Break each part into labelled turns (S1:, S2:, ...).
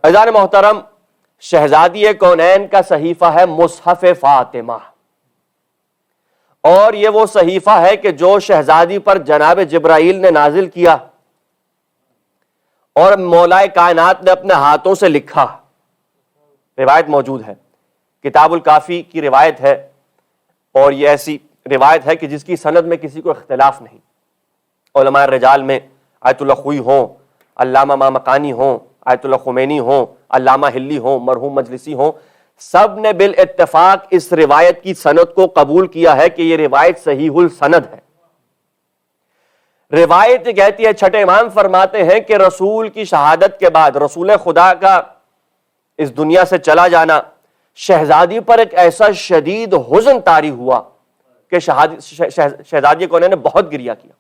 S1: عزیزان محترم، شہزادی کونین کا صحیفہ ہے مصحف فاطمہ، اور یہ وہ صحیفہ ہے کہ جو شہزادی پر جناب جبرائیل نے نازل کیا اور مولا کائنات نے اپنے ہاتھوں سے لکھا۔ روایت موجود ہے، کتاب الکافی کی روایت ہے، اور یہ ایسی روایت ہے کہ جس کی سند میں کسی کو اختلاف نہیں۔ علماء الرجال میں آیت اللہ خوئی ہوں، علامہ مامقانی ہوں، آیت اللہ خمینی ہوں، علامہ ہلی ہوں، مرحوم مجلسی ہوں، سب نے بالاتفاق اس روایت کی سند کو قبول کیا ہے کہ یہ روایت صحیح السند ہے۔ روایت کہتی ہے، چھٹے امام فرماتے ہیں کہ رسول کی شہادت کے بعد، رسول خدا کا اس دنیا سے چلا جانا، شہزادی پر ایک ایسا شدید حزن طاری ہوا کہ شہزادی کونین نے بہت گریہ کیا۔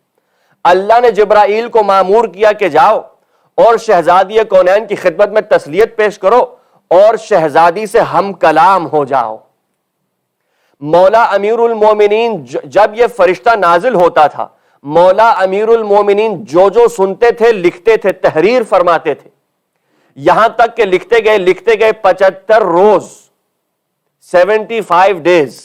S1: اللہ نے جبرائیل کو مامور کیا کہ جاؤ اور شہزادی کونین کی خدمت میں تسلیت پیش کرو اور شہزادی سے ہم کلام ہو جاؤ۔ مولا امیر المومنین جب یہ فرشتہ نازل ہوتا تھا، مولا امیر المومنین جو سنتے تھے لکھتے تھے، تحریر فرماتے تھے، یہاں تک کہ لکھتے گئے 75 روز 75 ڈیز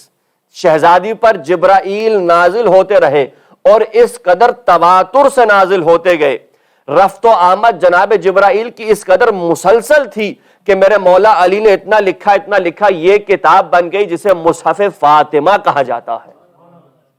S1: شہزادی پر جبرائیل نازل ہوتے رہے، اور اس قدر تواتر سے نازل ہوتے گئے، رفت و آمد جناب جبرائیل کی اس قدر مسلسل تھی کہ میرے مولا علی نے اتنا لکھا، یہ کتاب بن گئی جسے مصحف فاطمہ کہا جاتا ہے۔